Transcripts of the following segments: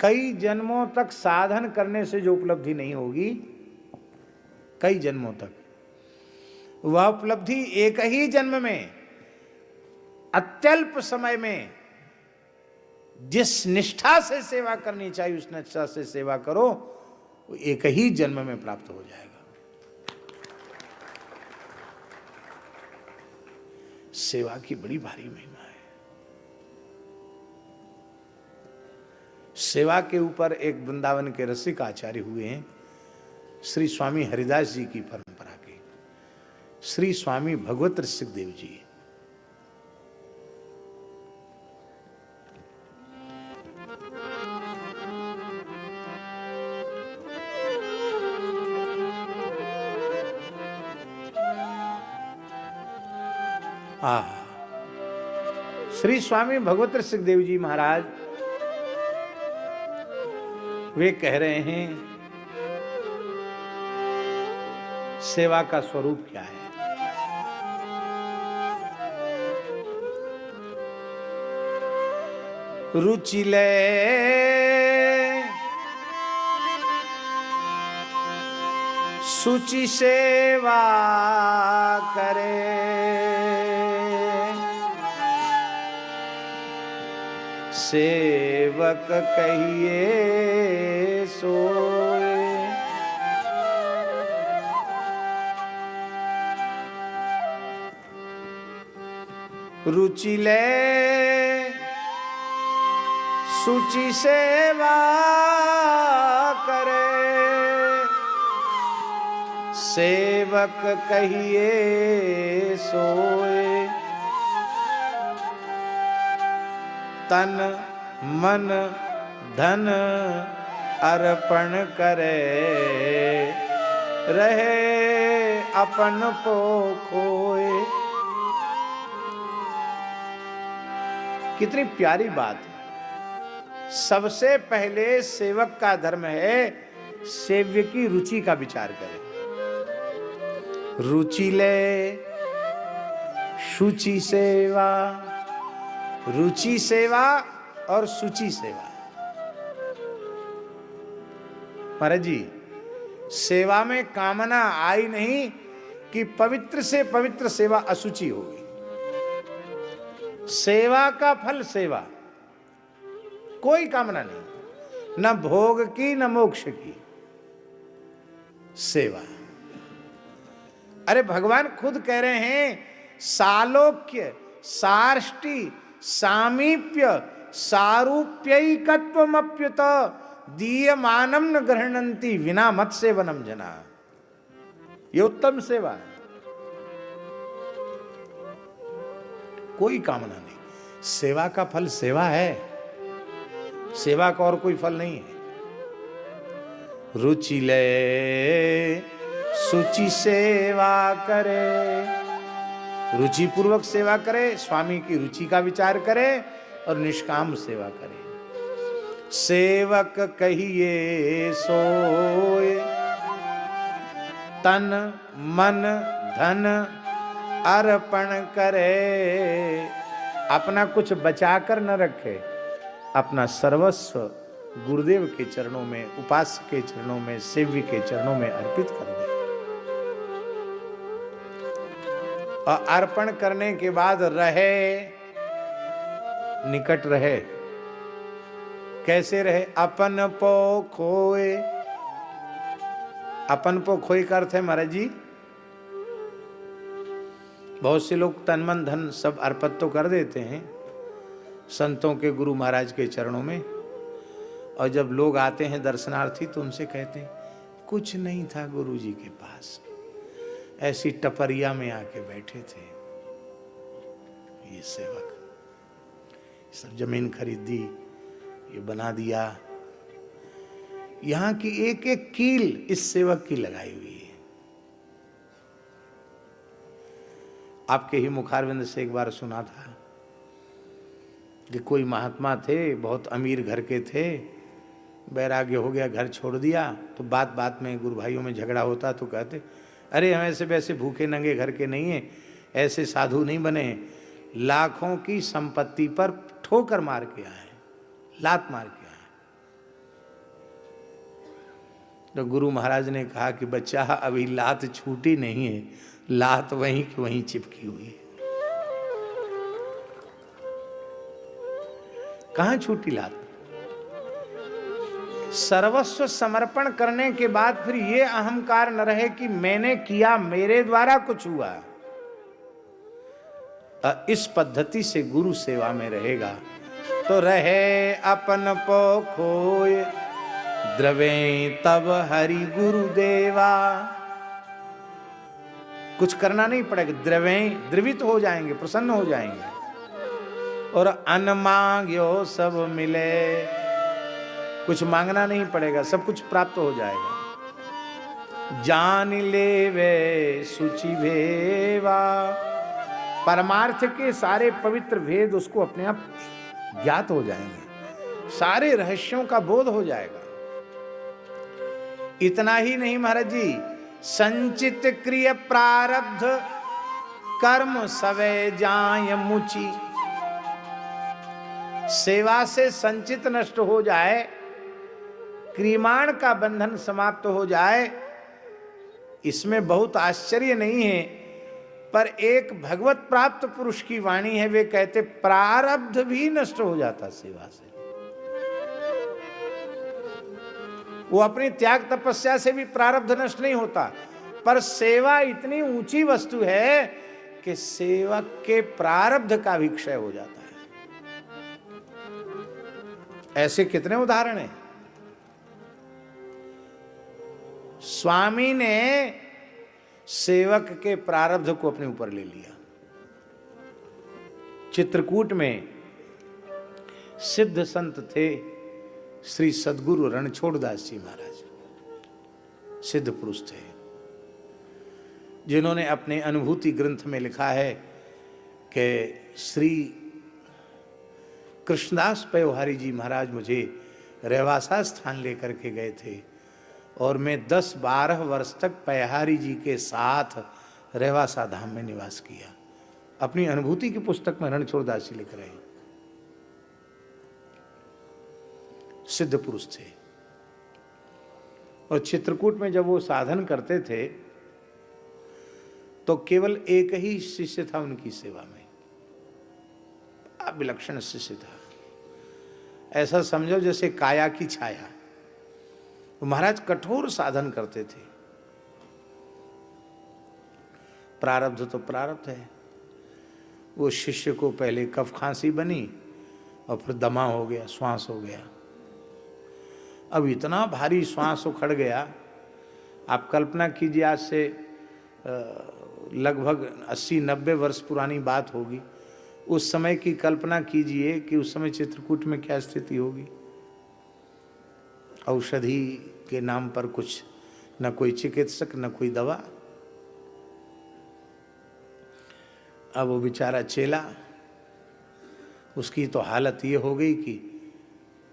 कई जन्मों तक साधन करने से जो उपलब्धि नहीं होगी, कई जन्मों तक, वह उपलब्धि एक ही जन्म में, अत्यल्प समय में जिस निष्ठा से सेवा करनी चाहिए उस निष्ठा से सेवा करो, वो एक ही जन्म में प्राप्त हो जाएगा। सेवा की बड़ी भारी महिमा है। सेवा के ऊपर एक वृंदावन के रसिक आचार्य हुए हैं, श्री स्वामी हरिदास जी की परंपरा के श्री स्वामी भगवत रसिक देव जी। श्री स्वामी भगवत रसिक देव जी महाराज वे कह रहे हैं, सेवा का स्वरूप क्या है। रुचि ले शुचि सेवा करे, सेवक कहिए सोए। रुचि ले शुचि सेवा करे, सेवक कहिए सोए। तन मन धन अर्पण करे, रहे अपन को खोए। कितनी प्यारी बात है। सबसे पहले सेवक का धर्म है सेव्य की रुचि का विचार करे। रुचि ले शुचि सेवा, रुचि सेवा और शुचि सेवा। महाराज जी, सेवा में कामना आई नहीं कि पवित्र से पवित्र सेवा अशुचि होगी। सेवा का फल सेवा, कोई कामना नहीं, न भोग की न मोक्ष की, सेवा। अरे भगवान खुद कह रहे हैं, सालोक्य सार्ष्टि सामीप्य सारूप्यैकत्वमप्युत दीयमानम न गृह्णन्ति विना मत सेवनम जना। ये उत्तम सेवा है, कोई कामना नहीं। सेवा का फल सेवा है, सेवा का और कोई फल नहीं है। रुचि ले शुचि सेवा करे, रुचि पूर्वक सेवा करे, स्वामी की रुचि का विचार करे और निष्काम सेवा करे। सेवक कहिए सोए, तन मन धन अर्पण करे। अपना कुछ बचाकर न रखे, अपना सर्वस्व गुरुदेव के चरणों में, उपासक के चरणों में, सेव्य के चरणों में अर्पित कर दे। और अर्पण करने के बाद रहे, निकट रहे। कैसे रहे? अपन पो खोए। अपन पो खोए का अर्थ है महाराज जी, बहुत से लोग तन मन धन सब अर्पित तो कर देते हैं संतों के, गुरु महाराज के चरणों में, और जब लोग आते हैं दर्शनार्थी तो उनसे कहते हैं कुछ नहीं था गुरु जी के पास, ऐसी टपरिया में आके बैठे थे। ये सेवक सब जमीन खरीदी, ये बना दिया। यहां की एक एक कील इस सेवक की लगाई हुई है। आपके ही मुखारविंद से एक बार सुना था कि कोई महात्मा थे, बहुत अमीर घर के थे, वैराग्य हो गया, घर छोड़ दिया। तो बात बात में गुरु भाइयों में झगड़ा होता तो कहते, अरे हम ऐसे वैसे भूखे नंगे घर के नहीं हैं, ऐसे साधु नहीं बने हैं, लाखों की संपत्ति पर ठोकर मार के आए, लात मार के आए। तो गुरु महाराज ने कहा कि बच्चा अभी लात छूटी नहीं है, लात वहीं की वहीं चिपकी हुई है। कहां छूटी लात? सर्वस्व समर्पण करने के बाद फिर ये अहंकार न रहे कि मैंने किया, मेरे द्वारा कुछ हुआ। इस पद्धति से गुरु सेवा में रहेगा तो रहे अपन पो खोए, द्रवे तब हरि गुरुदेवा। कुछ करना नहीं पड़ेगा, द्रवे द्रवित हो जाएंगे, प्रसन्न हो जाएंगे। और अन्न मांग्यो सब मिले, कुछ मांगना नहीं पड़ेगा, सब कुछ प्राप्त हो जाएगा। जान ले वे सुचि भेवा, परमार्थ के सारे पवित्र भेद उसको अपने आप ज्ञात हो जाएंगे, सारे रहस्यों का बोध हो जाएगा। इतना ही नहीं महाराज जी, संचित क्रिय प्रारब्ध कर्म सवे जाय मुचि। सेवा से संचित नष्ट हो जाए, क्रियमाण का बंधन समाप्त हो जाए, इसमें बहुत आश्चर्य नहीं है। पर एक भगवत प्राप्त पुरुष की वाणी है, वे कहते प्रारब्ध भी नष्ट हो जाता सेवा से। वो अपनी त्याग तपस्या से भी प्रारब्ध नष्ट नहीं होता, पर सेवा इतनी ऊंची वस्तु है कि सेवक के प्रारब्ध का भी क्षय हो जाता है। ऐसे कितने उदाहरण हैं। स्वामी ने सेवक के प्रारब्ध को अपने ऊपर ले लिया। चित्रकूट में सिद्ध संत थे श्री सद्गुरु रणछोड़दास जी महाराज, सिद्ध पुरुष थे, जिन्होंने अपने अनुभूति ग्रंथ में लिखा है कि श्री कृष्णदास पयोहारी जी महाराज मुझे रेवासा स्थान लेकर के गए थे और मैं 10-12 वर्ष तक पयोहारी जी के साथ रेवासा धाम में निवास किया। अपनी अनुभूति की पुस्तक में रणछोड़दास जी लिख रहे हैं। सिद्ध पुरुष थे और चित्रकूट में जब वो साधन करते थे तो केवल एक ही शिष्य था उनकी सेवा में, विलक्षण शिष्य था। ऐसा समझो जैसे काया की छाया। तो महाराज कठोर साधन करते थे। प्रारब्ध तो प्रारब्ध है। वो शिष्य को पहले कफ खांसी बनी और फिर दमा हो गया, श्वास हो गया। अब इतना भारी श्वास उखड़ गया, आप कल्पना कीजिए, आज से लगभग 80-90 वर्ष पुरानी बात होगी। उस समय की कल्पना कीजिए कि उस समय चित्रकूट में क्या स्थिति होगी। औषधि के नाम पर कुछ, न कोई चिकित्सक न कोई दवा। अब वो बेचारा चेला, उसकी तो हालत ये हो गई कि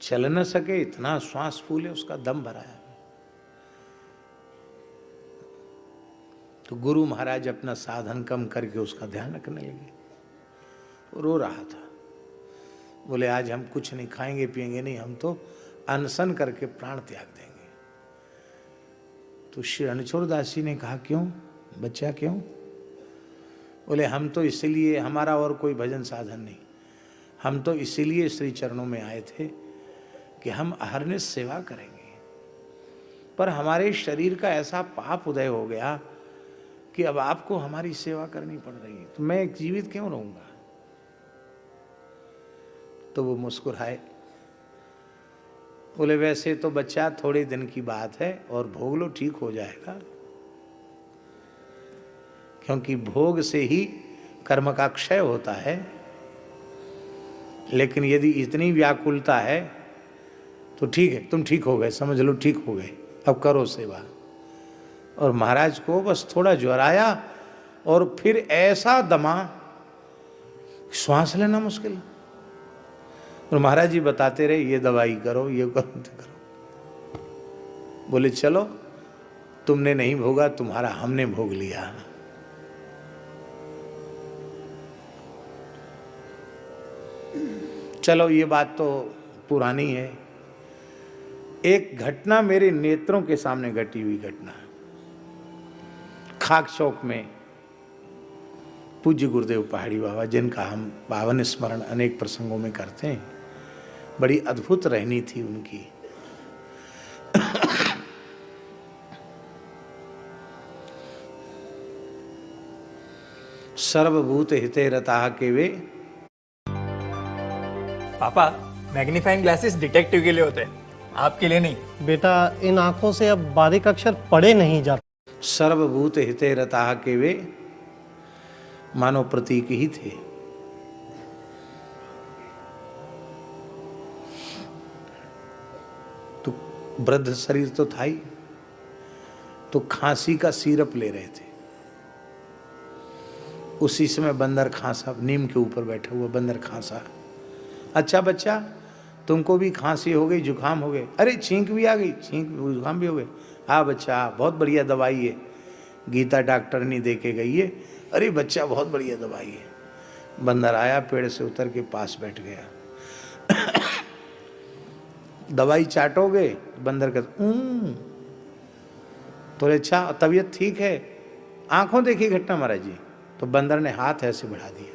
चल न सके, इतना श्वास फूले, उसका दम भराया। तो गुरु महाराज अपना साधन कम करके उसका ध्यान रखने लगे। रो रहा था, बोले आज हम कुछ नहीं खाएंगे पिएंगे नहीं, हम तो अनशन करके प्राण त्याग देंगे। तो श्री रणछोड़दास जी ने कहा क्यों बच्चा, क्यों? बोले हम तो इसीलिए, हमारा और कोई भजन साधन नहीं, हम तो इसीलिए श्री चरणों में आए थे कि हम अहरनिश सेवा करेंगे, पर हमारे शरीर का ऐसा पाप उदय हो गया कि अब आपको हमारी सेवा करनी पड़ रही है, तो मैं जीवित क्यों रहूंगा? तो वो मुस्कुराए, बोले वैसे तो बच्चा थोड़े दिन की बात है और भोग लो, ठीक हो जाएगा, क्योंकि भोग से ही कर्म का क्षय होता है। लेकिन यदि इतनी व्याकुलता है तो ठीक है, तुम ठीक हो गए, समझ लो ठीक हो गए, अब करो सेवा। और महाराज को बस थोड़ा ज्वर आया और फिर ऐसा दमा, श्वास लेना मुश्किल। और महाराज जी बताते रहे ये दवाई करो, ये करो, तो करो। बोले चलो, तुमने नहीं भोगा, तुम्हारा हमने भोग लिया। चलो ये बात तो पुरानी है। एक घटना मेरे नेत्रों के सामने घटी हुई घटना। खाक चौक में पूज्य गुरुदेव पहाड़ी बाबा, जिनका हम पावन स्मरण अनेक प्रसंगों में करते हैं, बड़ी अद्भुत रहनी थी उनकी। सर्वभूत हिते रताः के वे। पापा, मैग्नीफाइंग ग्लासेस डिटेक्टिव के लिए होते हैं, आपके लिए नहीं। बेटा, इन आंखों से अब बारीक अक्षर पढ़े नहीं जाते। सर्वभूत हिते रताः के वे मानव प्रतीक ही थे। तो वृद्ध शरीर तो था ही, तो खांसी का सिरप ले रहे थे। उसी समय बंदर खांसा, नीम के ऊपर बैठा हुआ बंदर खांसा। अच्छा बच्चा, तुमको भी खांसी हो गई, जुकाम हो गए? अरे छींक भी आ गई, छींक जुकाम भी हो गए। हाँ बच्चा, बहुत बढ़िया दवाई है, गीता डॉक्टरनी दे के गई है। अरे बच्चा, बहुत बढ़िया दवाई है। बंदर आया, पेड़ से उतर के पास बैठ गया। दवाई चाटोगे? बंदर कहता तो अच्छा, तबीयत ठीक है? आंखों देखी घटना महाराज जी। तो बंदर ने हाथ ऐसे बढ़ा दिया,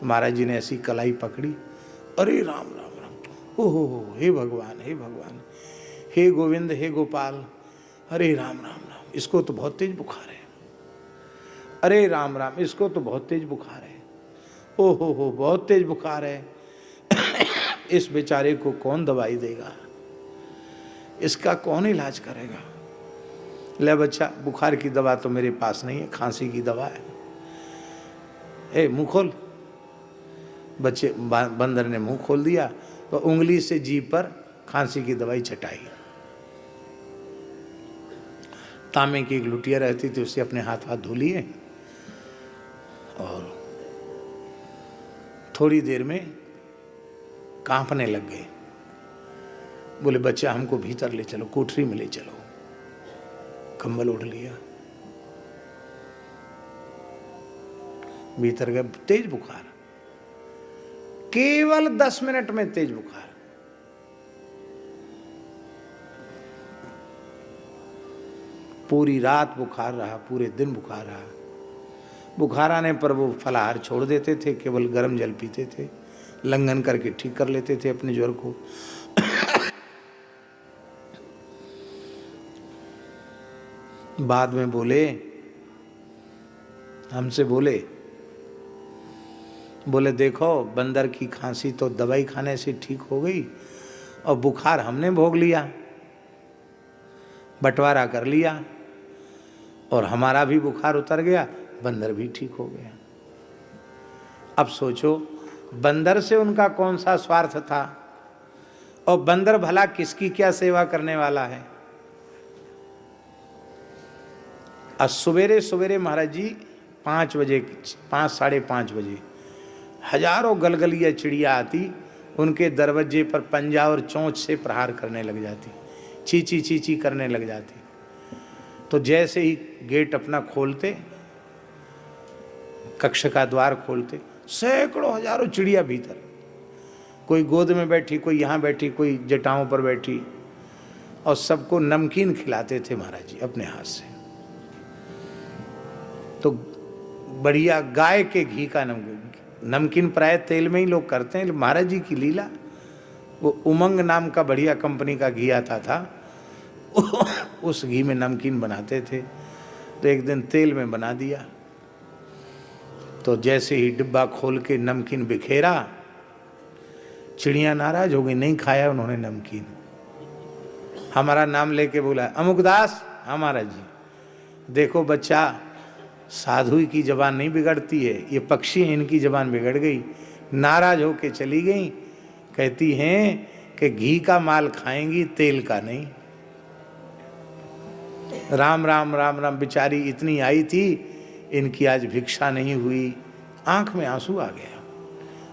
महाराज जी ने ऐसी कलाई पकड़ी। अरे राम राम राम, ओहो, हे भगवान, हे भगवान, हे गोविंद, हे गोपाल, अरे राम राम राम, इसको तो बहुत तेज बुखार है। अरे राम राम, इसको तो बहुत तेज बुखार है। ओहो हो, बहुत तेज बुखार है। इस बेचारे को कौन दवाई देगा? इसका कौन इलाज करेगा? ले बच्चा, बुखार की दवा तो मेरे पास नहीं है, खांसी की दवा है। ए मुंह खोल। बच्चे बंदर ने मुंह खोल दिया तो उंगली से जीभ पर खांसी की दवाई चटाई। तांबे की एक लुटिया रहती थी, उससे अपने हाथ धो लिए और थोड़ी देर में कांपने लग गए। बोले बच्चा, हमको भीतर ले चलो, कोठरी में ले चलो। कंबल ओढ़ लिया, भीतर गए। तेज बुखार, केवल 10 मिनट में तेज बुखार। पूरी रात बुखार रहा, पूरे दिन बुखार रहा। बुखार आने पर वो फलाहार छोड़ देते थे, केवल गर्म जल पीते थे, लंघन करके ठीक कर लेते थे अपने ज्वर को। बाद में बोले, हमसे बोले देखो, बंदर की खांसी तो दवाई खाने से ठीक हो गई और बुखार हमने भोग लिया, बंटवारा कर लिया और हमारा भी बुखार उतर गया, बंदर भी ठीक हो गया। अब सोचो, बंदर से उनका कौन सा स्वार्थ था और बंदर भला किसकी क्या सेवा करने वाला है। आज सवेरे सवेरे महाराज जी 5 बजे, 5 साढ़े 5 बजे हजारों गलगलिया चिड़िया आती, उनके दरवाजे पर पंजा और चोंच से प्रहार करने लग जाती, चीची चीची करने लग जाती। तो जैसे ही गेट अपना खोलते, कक्ष का द्वार खोलते, सैकड़ों हजारों चिड़िया भीतर, कोई गोद में बैठी, कोई यहाँ बैठी, कोई जटाओं पर बैठी, और सबको नमकीन खिलाते थे महाराज जी अपने हाथ से। तो बढ़िया गाय के घी का नमकीन प्राय तेल में ही लोग करते हैं। महाराज जी की लीला, वो उमंग नाम का बढ़िया कंपनी का घी आता था, उस घी में नमकीन बनाते थे। तो एक दिन तेल में बना दिया, तो जैसे ही डिब्बा खोल के नमकीन बिखेरा, चिड़िया नाराज हो गई, नहीं खाया उन्होंने नमकीन। हमारा नाम लेके बोला, अमुकदास, हमारा जी, देखो बच्चा, साधु की जबान नहीं बिगड़ती है, ये पक्षी हैं, इनकी जबान बिगड़ गई। नाराज होके चली गई, कहती हैं कि घी का माल खाएंगी, तेल का नहीं। राम राम राम राम, बेचारी इतनी आई थी, इनकी आज भिक्षा नहीं हुई। आंख में आंसू आ गया।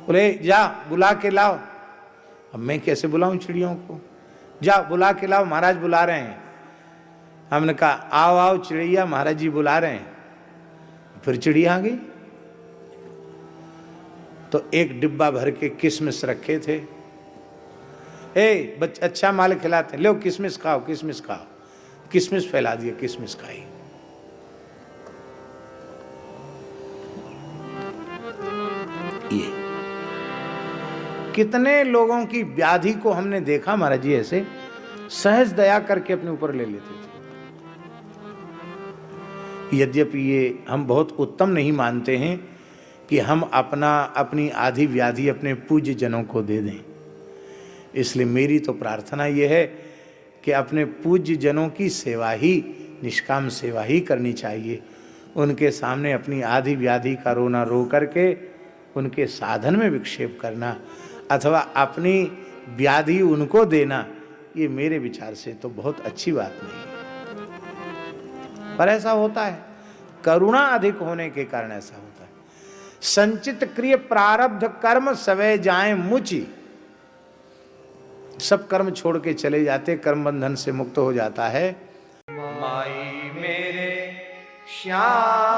बोले जा बुला के लाओ। अब मैं कैसे बुलाऊं चिड़ियों को? जा बुला के लाओ, महाराज बुला रहे हैं। हमने कहा आओ आओ चिड़िया, महाराज जी बुला रहे हैं। फिर चिड़िया आ गई। तो एक डिब्बा भर के किशमिश रखे थे, अच्छा माल खिलाते हैं, लो किशमिश खाओ, किशमिश खाओ, किशमिश फैला दिया, किशमिश खाई। ये कितने लोगों की व्याधि को हमने देखा महाराज जी, ऐसे सहज दया करके अपने ऊपर ले लेते थे। यद्यपि ये हम बहुत उत्तम नहीं मानते हैं कि हम अपनी आधी व्याधि अपने पूज्य जनों को दे दें। इसलिए मेरी तो प्रार्थना ये है कि अपने पूज्य जनों की सेवा ही, निष्काम सेवा ही करनी चाहिए। उनके सामने अपनी आधी व्याधि का रोना रो करके उनके साधन में विक्षेप करना अथवा अपनी व्याधि उनको देना, ये मेरे विचार से तो बहुत अच्छी बात नहीं है। पर ऐसा होता है, करुणा अधिक होने के कारण ऐसा होता है। संचित क्रिय प्रारब्ध कर्म सवै जाएं मुचि, सब कर्म छोड़ के चले जाते, कर्म बंधन से मुक्त हो जाता है। माई मेरे श्याम